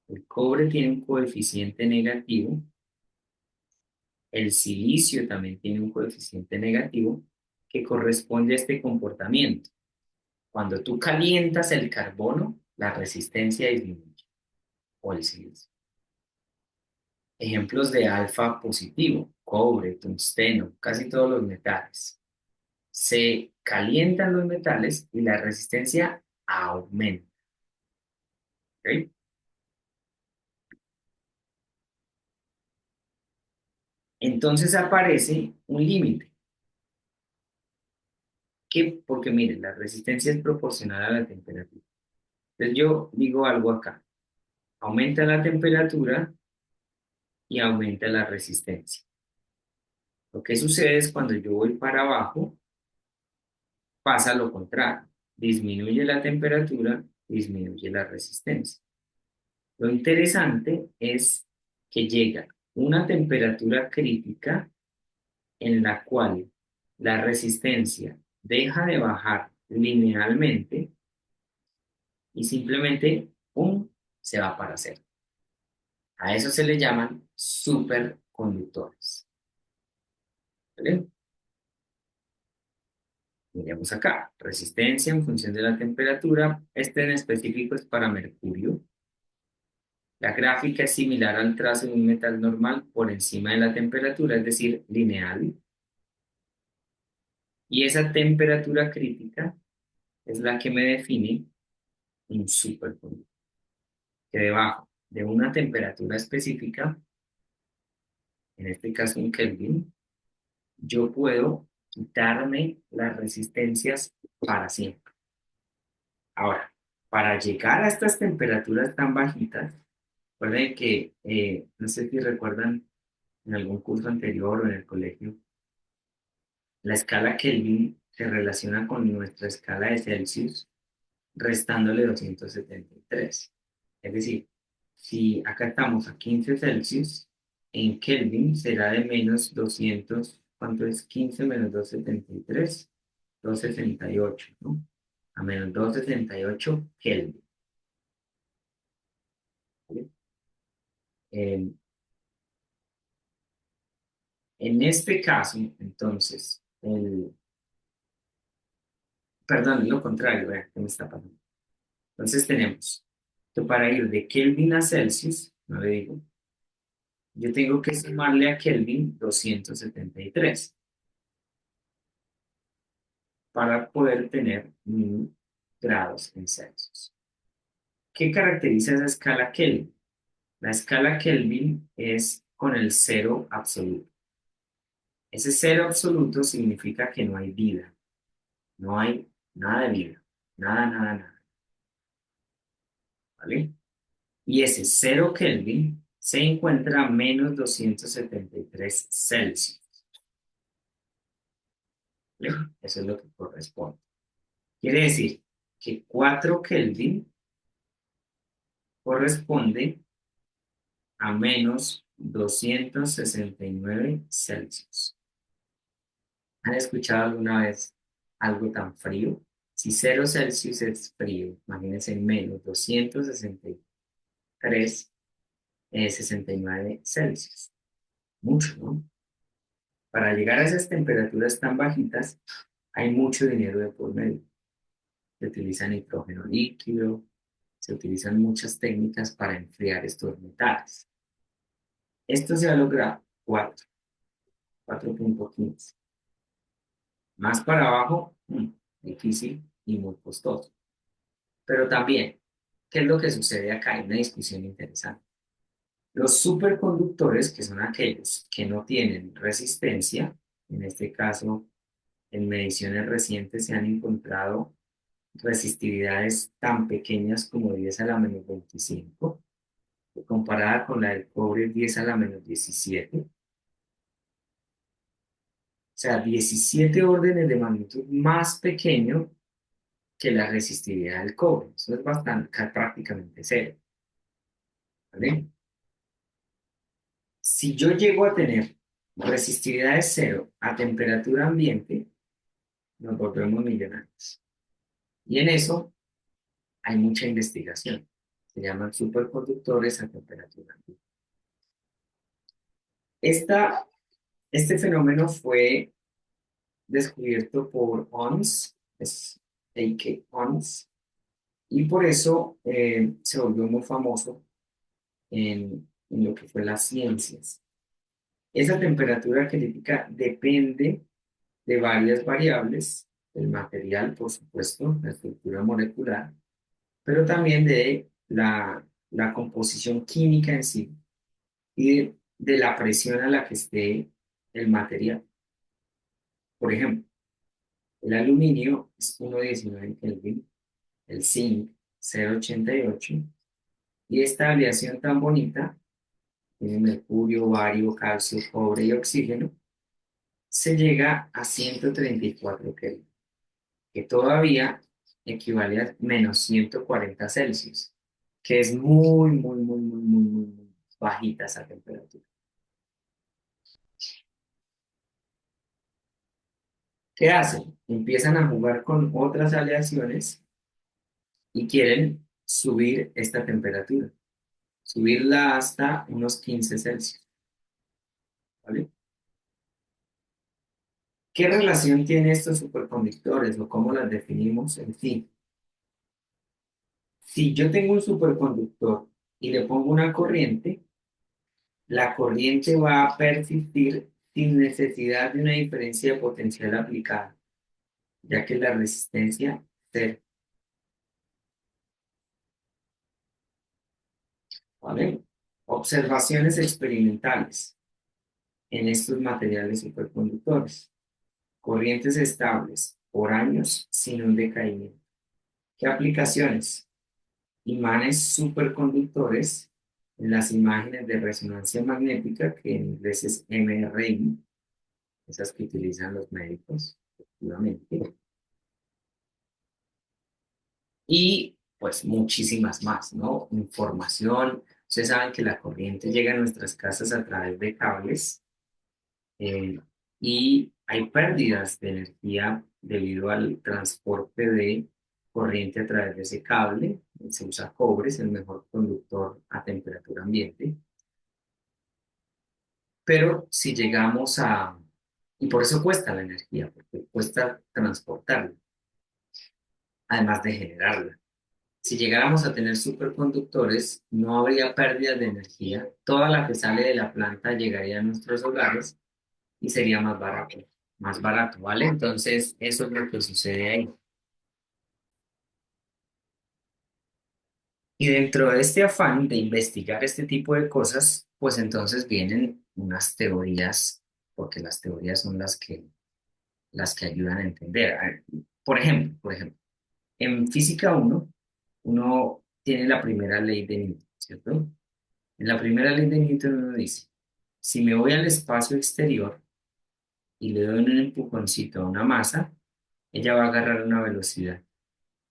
El cobre tiene un coeficiente negativo, el silicio también tiene un coeficiente negativo que corresponde a este comportamiento. Cuando tú calientas el carbono, la resistencia disminuye, o el silicio. Ejemplos de alfa positivo, cobre, tungsteno, casi todos los metales. Se calientan los metales y la resistencia aumenta. ¿Ok? Entonces aparece un límite. Porque miren, la resistencia es proporcional a la temperatura. Entonces yo digo algo acá. Aumenta la temperatura y aumenta la resistencia. Lo que sucede es cuando yo voy para abajo, pasa lo contrario. Disminuye la temperatura, disminuye la resistencia. Lo interesante es que llega una temperatura crítica en la cual la resistencia deja de bajar linealmente y simplemente, ¡pum!, se va para cero. A eso se le llaman superconductores. ¿Vale? Miremos acá, resistencia en función de la temperatura. Este en específico es para mercurio. La gráfica es similar al trazo de un metal normal por encima de la temperatura, es decir, lineal. Y esa temperatura crítica es la que me define un superconductor. Que debajo de una temperatura específica, en este caso un Kelvin, yo puedo quitarme las resistencias para siempre. Ahora, para llegar a estas temperaturas tan bajitas, recuerden que, no sé si recuerdan en algún curso anterior o en el colegio, la escala Kelvin se relaciona con nuestra escala de Celsius restándole 273. Es decir, si acá estamos a 15 Celsius, en Kelvin será de menos 200, ¿cuánto es 15 menos 273? 268, ¿no? A menos 268 Kelvin. ¿Vale? Eh, en este caso, entonces, perdón, lo contrario, vean, ¿qué me está pasando? Entonces tenemos que para ir de Kelvin a Celsius, no le digo, yo tengo que sumarle a Kelvin 273 para poder tener 1000 grados en Celsius. ¿Qué caracteriza esa escala Kelvin? La escala Kelvin es con el cero absoluto. Ese cero absoluto significa que no hay vida, no hay nada de vida, nada, nada, nada, ¿vale? Y ese cero Kelvin se encuentra a menos 273 Celsius, ¿vale? Eso es lo que corresponde. Quiere decir que 4 Kelvin corresponde a menos 269 Celsius. ¿Han escuchado alguna vez algo tan frío? Si 0 Celsius es frío, imagínense menos 263, 69 Celsius. Mucho, ¿no? Para llegar a esas temperaturas tan bajitas, hay mucho dinero de por medio. Se utiliza nitrógeno líquido, se utilizan muchas técnicas para enfriar estos metales. Esto se ha logrado 4.15. Más para abajo, difícil y muy costoso. Pero también, ¿qué es lo que sucede acá? Hay una discusión interesante. Los superconductores, que son aquellos que no tienen resistencia, en este caso, en mediciones recientes se han encontrado resistividades tan pequeñas como 10 a la menos 25, comparada con la del cobre 10 a la menos 17. O sea, 17 órdenes de magnitud más pequeño que la resistividad del cobre. Eso es bastante, prácticamente cero. ¿Vale? Si yo llego a tener resistividad de cero a temperatura ambiente, nos volvemos millonarios. Y en eso hay mucha investigación. Se llaman superconductores a temperatura ambiente. Esta, este fenómeno fue descubierto por ONS, es Eike ONS, y por eso se volvió muy famoso en lo que fue las ciencias. Esa temperatura crítica depende de varias variables, el material, por supuesto, la estructura molecular, pero también de la composición química en sí y de la presión a la que esté el material. Por ejemplo, el aluminio es 1,19 Kelvin, el zinc 0,88, y esta aleación tan bonita, tiene mercurio, bario, calcio, cobre y oxígeno, se llega a 134 Kelvin, que todavía equivale a menos 140 Celsius, que es muy, muy, muy, muy, muy, muy, muy bajita esa temperatura. ¿Qué hacen? Empiezan a jugar con otras aleaciones y quieren subir esta temperatura, subirla hasta unos 15 Celsius, ¿vale? ¿Qué relación tienen estos superconductores o cómo las definimos? En fin, si yo tengo un superconductor y le pongo una corriente, la corriente va a persistir sin necesidad de una diferencia de potencial aplicada, ya que la resistencia cero, ¿vale? Observaciones experimentales en estos materiales superconductores. Corrientes estables por años sin un decaimiento. ¿Qué aplicaciones? Imanes superconductores en las imágenes de resonancia magnética, que en inglés es MRI, esas que utilizan los médicos, efectivamente, y pues muchísimas más, ¿no? Información. Ustedes saben que la corriente llega a nuestras casas a través de cables, eh, y hay pérdidas de energía debido al transporte de corriente a través de ese cable. Se usa cobre, es el mejor conductor a temperatura ambiente. Pero si llegamos a... Y por eso cuesta la energía, porque cuesta transportarla, además de generarla. Si llegáramos a tener superconductores, no habría pérdidas de energía. Toda la que sale de la planta llegaría a nuestros hogares y sería más barato, ¿vale? Entonces, eso es lo que sucede ahí. Y dentro de este afán de investigar este tipo de cosas, pues entonces vienen unas teorías porque las teorías son las que ayudan a entender. Por ejemplo, en física uno tiene la primera ley de Newton, ¿cierto? En la primera ley de Newton uno dice, si me voy al espacio exterior y le doy un empujoncito a una masa, ella va a agarrar una velocidad.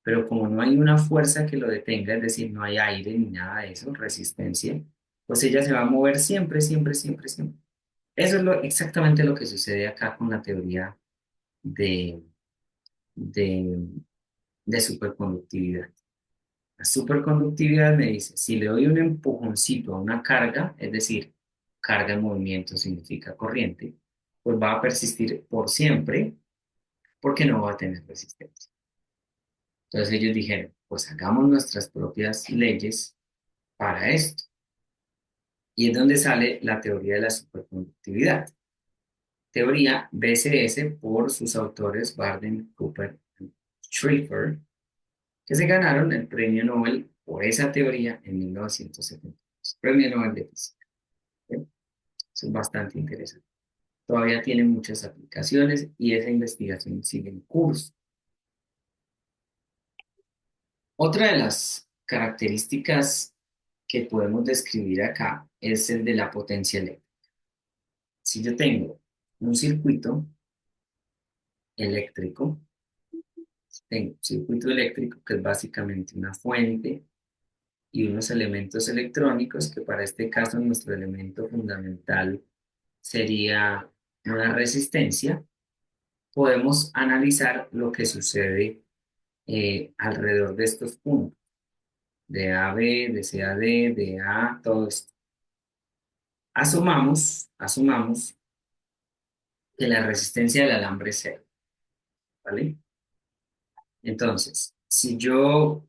Pero como no hay una fuerza que lo detenga, es decir, no hay aire ni nada de eso, resistencia, pues ella se va a mover siempre, siempre, siempre, siempre. Eso es exactamente lo que sucede acá con la teoría de, de, de superconductividad. La superconductividad me dice, si le doy un empujoncito a una carga, es decir, carga en movimiento significa corriente, pues va a persistir por siempre porque no va a tener resistencia. Entonces ellos dijeron, pues hagamos nuestras propias leyes para esto. Y es donde sale la teoría de la superconductividad. Teoría BCS por sus autores Barden, Cooper y Schrieffer, que se ganaron el premio Nobel por esa teoría en 1972. Premio Nobel de Física. ¿Sí? Eso es bastante interesante. Todavía tiene muchas aplicaciones y esa investigación sigue en curso. Otra de las características que podemos describir acá es el de la potencia eléctrica. Si yo tengo un circuito eléctrico, tengo un circuito eléctrico que es básicamente una fuente y unos elementos electrónicos, que para este caso nuestro elemento fundamental sería una resistencia, podemos analizar lo que sucede alrededor de estos puntos, de AB, de CAD, de A, todo esto. Asumamos que la resistencia del alambre es cero, ¿vale? Entonces, si yo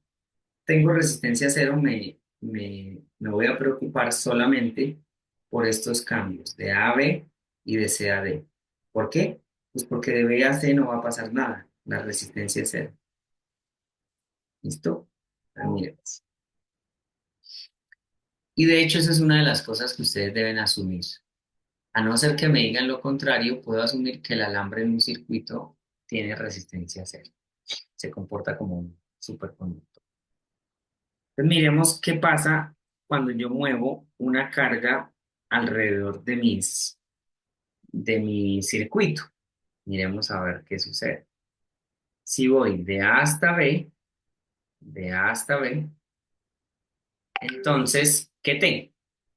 tengo resistencia cero, me voy a preocupar solamente por estos cambios de A a B y de C a D. ¿Por qué? Pues porque de B a C no va a pasar nada, la resistencia es cero. ¿Listo? Ah, miremos. Y de hecho, esa es una de las cosas que ustedes deben asumir. A no ser que me digan lo contrario, puedo asumir que el alambre en un circuito tiene resistencia cero. Se comporta como un superconductor. Entonces, miremos qué pasa cuando yo muevo una carga alrededor de mi circuito. Miremos a ver qué sucede. Si voy de A hasta B, de A hasta B, entonces, ¿qué tengo?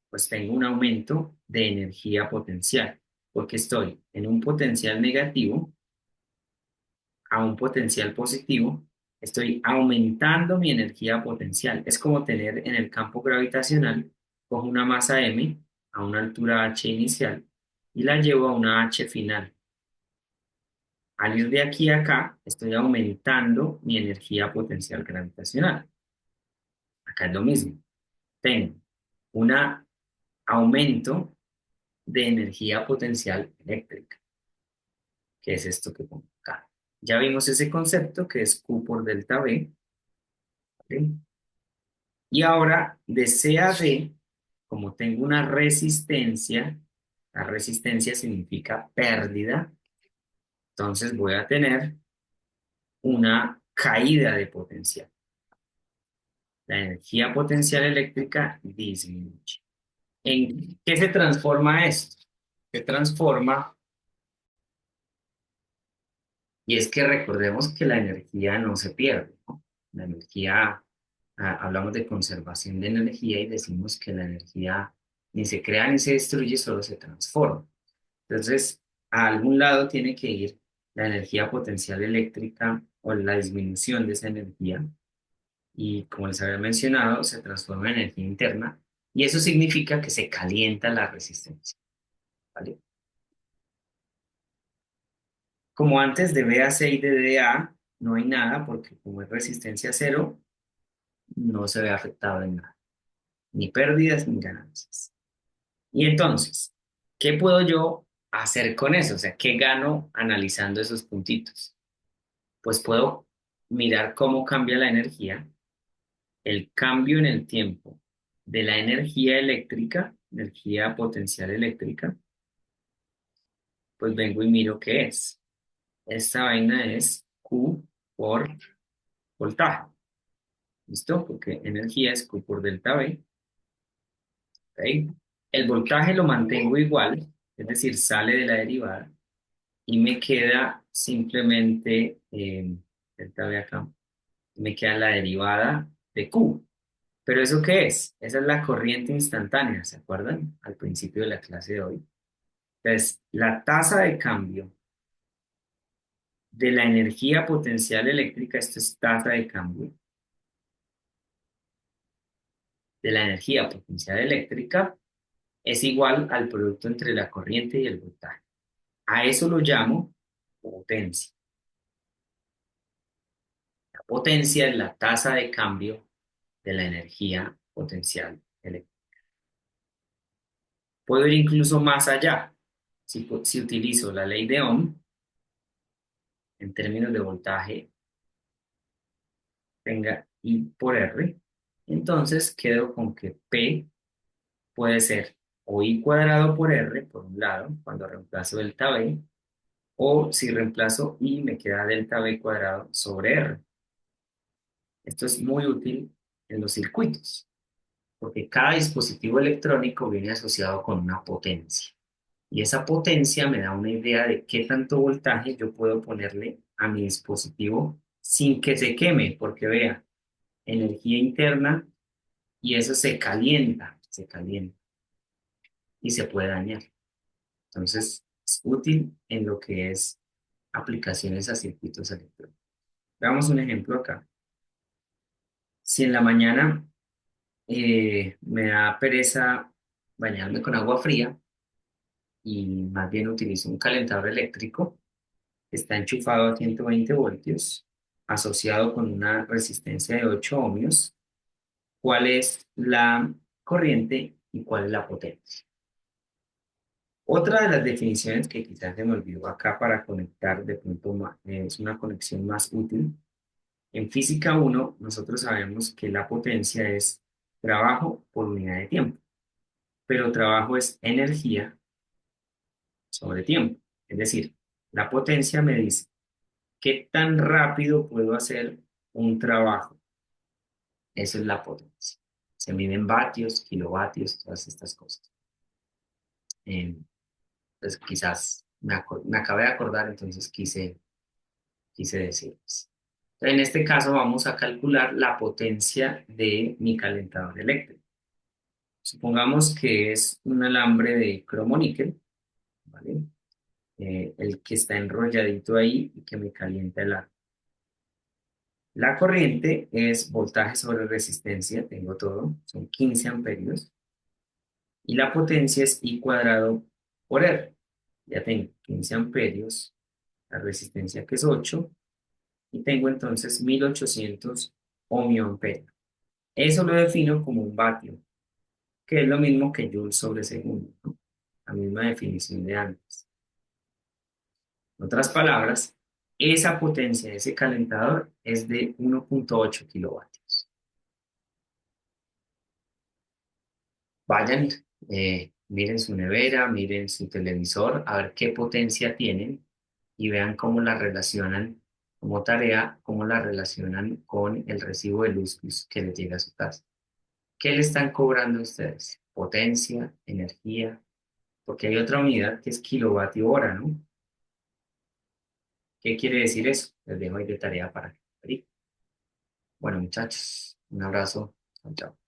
Pues tengo un aumento de energía potencial, porque estoy en un potencial negativo a un potencial positivo, estoy aumentando mi energía potencial. Es como tener en el campo gravitacional, cojo una masa m a una altura h inicial y la llevo a una h final. Al ir de aquí a acá, estoy aumentando mi energía potencial gravitacional. Acá es lo mismo. Tengo un aumento de energía potencial eléctrica, que es esto que pongo acá. Ya vimos ese concepto que es Q por delta V, ¿vale? Y ahora, de C a D, como tengo una resistencia, la resistencia significa pérdida, entonces voy a tener una caída de potencial. La energía potencial eléctrica disminuye. ¿En qué se transforma esto? Se transforma, y es que recordemos que la energía no se pierde, ¿no? La energía, hablamos de conservación de energía y decimos que la energía ni se crea ni se destruye, solo se transforma. Entonces, a algún lado tiene que ir la energía potencial eléctrica o la disminución de esa energía y, como les había mencionado, se transforma en energía interna y eso significa que se calienta la resistencia, ¿vale? Como antes de BAC y de DA no hay nada porque como es resistencia cero, no se ve afectado en nada, ni pérdidas ni ganancias. Y entonces, ¿qué puedo yo hacer con eso? O sea, ¿qué gano analizando esos puntitos? Pues puedo mirar cómo cambia la energía, el cambio en el tiempo de la energía eléctrica, energía potencial eléctrica, pues vengo y miro qué es. Esta vaina es Q por voltaje. ¿Listo? Porque energía es Q por delta V. ¿Ok? El voltaje lo mantengo igual, es decir, sale de la derivada y me queda simplemente delta V acá, me queda la derivada de Q. ¿Pero eso qué es? Esa es la corriente instantánea, ¿se acuerdan? Al principio de la clase de hoy. Entonces, la tasa de cambio de la energía potencial eléctrica, esto es tasa de cambio, de la energía potencial eléctrica es igual al producto entre la corriente y el voltaje. A eso lo llamo potencia. La potencia es la tasa de cambio de la energía potencial eléctrica. Puedo ir incluso más allá. Si utilizo la ley de Ohm, en términos de voltaje, tenga I por R, entonces quedo con que P puede ser o I cuadrado por R, por un lado, cuando reemplazo delta V, o si reemplazo I me queda delta V cuadrado sobre R. Esto es muy útil en los circuitos, porque cada dispositivo electrónico viene asociado con una potencia. Y esa potencia me da una idea de qué tanto voltaje yo puedo ponerle a mi dispositivo sin que se queme, porque vea, energía interna y eso se calienta y se puede dañar. Entonces, es útil en lo que es aplicaciones a circuitos electrónicos. Veamos un ejemplo acá. Si en la mañana me da pereza bañarme con agua fría y más bien utilizo un calentador eléctrico que está enchufado a 120 voltios, asociado con una resistencia de 8 ohmios, ¿cuál es la corriente y cuál es la potencia? Otra de las definiciones que quizás se me olvidó acá para conectar de pronto es una conexión más útil. En física uno nosotros sabemos que la potencia es trabajo por unidad de tiempo, pero trabajo es energía sobre tiempo. Es decir, la potencia me dice qué tan rápido puedo hacer un trabajo. Eso es la potencia. Se mide en vatios, kilovatios, todas estas cosas. Pues quizás me acabé de acordar, entonces quise decirles. En este caso vamos a calcular la potencia de mi calentador eléctrico. Supongamos que es un alambre de cromoníquel, ¿vale? El que está enrolladito ahí y que me calienta el agua. La corriente es voltaje sobre resistencia, tengo todo, son 15 amperios. Y la potencia es I cuadrado por R. Ya tengo 15 amperios, la resistencia que es 8, y tengo entonces 1800 ohmioamperios. Eso lo defino como un vatio, que es lo mismo que joule sobre segundo, ¿no? La misma definición de antes. En otras palabras, esa potencia de ese calentador es de 1,8 kilovatios. Vayan, miren su nevera, miren su televisor, a ver qué potencia tienen y vean cómo la relacionan como tarea, cómo la relacionan con el recibo de luz que les llega a su casa. ¿Qué le están cobrando a ustedes? Potencia, energía, porque hay otra unidad que es kilovatio hora, ¿no? ¿Qué quiere decir eso? Les dejo ahí de tarea para que. Bueno, muchachos, un abrazo. Chao, chao.